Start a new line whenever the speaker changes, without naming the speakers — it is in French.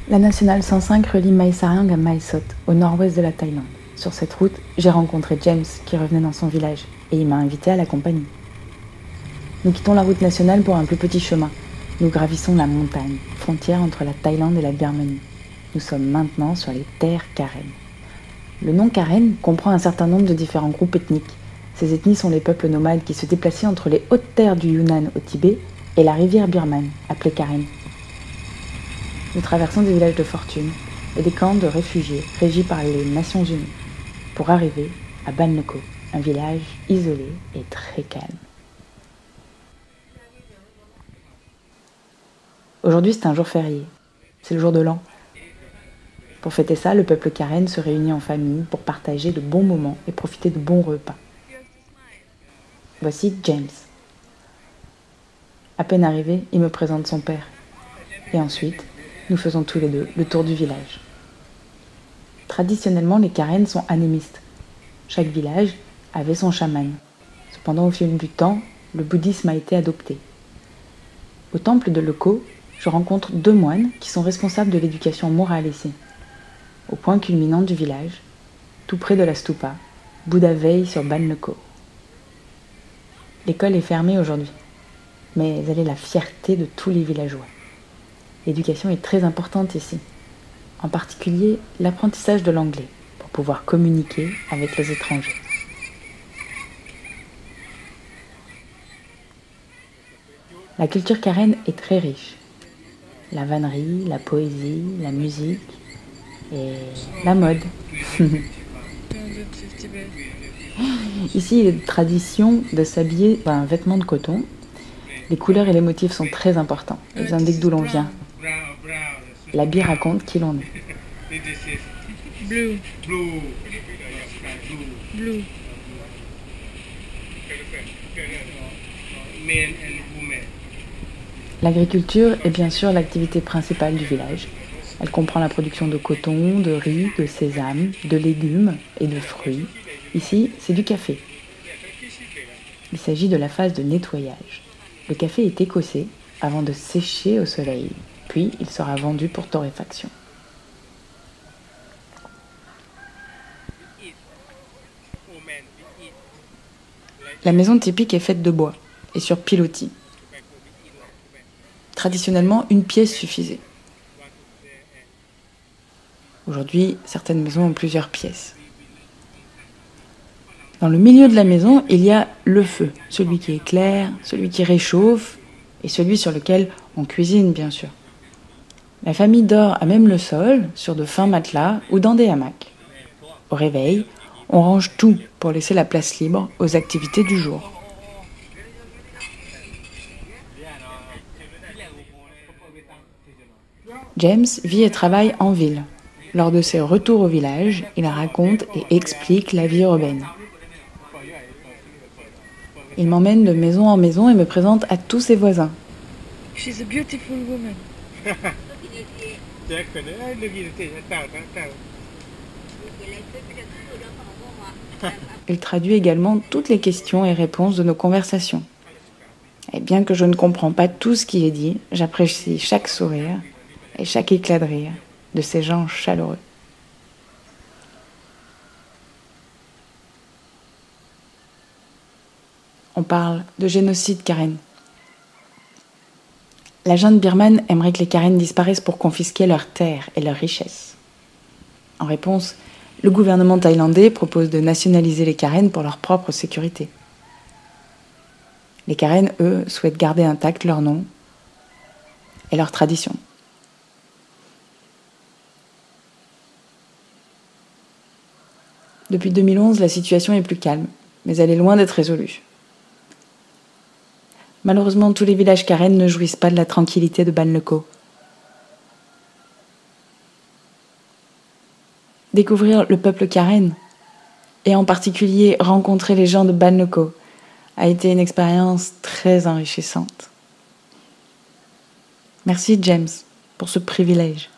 La nationale 105 relie Mae Sariang à Mae Sot, au nord-ouest de la Thaïlande. Sur cette route, j'ai rencontré James qui revenait dans son village et il m'a invité à l'accompagner. Nous quittons la route nationale pour un plus petit chemin. Nous gravissons la montagne, frontière entre la Thaïlande et la Birmanie. Nous sommes maintenant sur les terres Karen. Le nom Karen comprend un certain nombre de différents groupes ethniques. Ces ethnies sont les peuples nomades qui se déplaçaient entre les hautes terres du Yunnan au Tibet et la rivière birmane, appelée Karen. Nous traversons des villages de fortune et des camps de réfugiés régis par les Nations Unies pour arriver à Ban Le Co, un village isolé et très calme. Aujourd'hui, c'est un jour férié. C'est le jour de l'an. Pour fêter ça, le peuple Karen se réunit en famille pour partager de bons moments et profiter de bons repas. Voici James. À peine arrivé, il me présente son père. Et ensuite, nous faisons tous les deux le tour du village. Traditionnellement, les Karen sont animistes. Chaque village avait son chaman. Cependant, au fil du temps, le bouddhisme a été adopté. Au temple de Le Co, je rencontre 2 moines qui sont responsables de l'éducation morale ici. Au point culminant du village, tout près de la stupa, Bouddha veille sur Ban Le Co. L'école est fermée aujourd'hui, mais elle est la fierté de tous les villageois. L'éducation est très importante ici, en particulier l'apprentissage de l'anglais pour pouvoir communiquer avec les étrangers. La culture Karen est très riche. La vannerie, la poésie, la musique et la mode. Ici, il est de tradition de s'habiller d'un vêtement de coton. Les couleurs et les motifs sont très importants. Ils indiquent d'où l'on vient. L'habit raconte qui l'on est.
Blue. Blue.
L'agriculture est bien sûr l'activité principale du village. Elle comprend la production de coton, de riz, de sésame, de légumes et de fruits. Ici, c'est du café. Il s'agit de la phase de nettoyage. Le café est écossé avant de sécher au soleil, puis il sera vendu pour torréfaction. La maison typique est faite de bois et sur pilotis. Traditionnellement, une pièce suffisait. Aujourd'hui, certaines maisons ont plusieurs pièces. Dans le milieu de la maison, il y a le feu, celui qui éclaire, celui qui réchauffe et celui sur lequel on cuisine, bien sûr. La famille dort à même le sol, sur de fins matelas ou dans des hamacs. Au réveil, on range tout pour laisser la place libre aux activités du jour. James vit et travaille en ville. Lors de ses retours au village, il raconte et explique la vie urbaine. Il m'emmène de maison en maison et me présente à tous ses voisins.
She's a beautiful woman.
Il traduit également toutes les questions et réponses de nos conversations. Et bien que je ne comprends pas tout ce qui est dit, j'apprécie chaque sourire et chaque éclat de rire de ces gens chaleureux. On parle de génocide Karen. La junte birmane aimerait que les Karen disparaissent pour confisquer leurs terres et leurs richesses. En réponse, le gouvernement thaïlandais propose de nationaliser les Karen pour leur propre sécurité. Les Karen, eux, souhaitent garder intact leur nom et leurs traditions. Depuis 2011, la situation est plus calme, mais elle est loin d'être résolue. Malheureusement, tous les villages Karen ne jouissent pas de la tranquillité de Ban Le Co. Découvrir le peuple Karen, et en particulier rencontrer les gens de Ban Le Co, a été une expérience très enrichissante. Merci James pour ce privilège.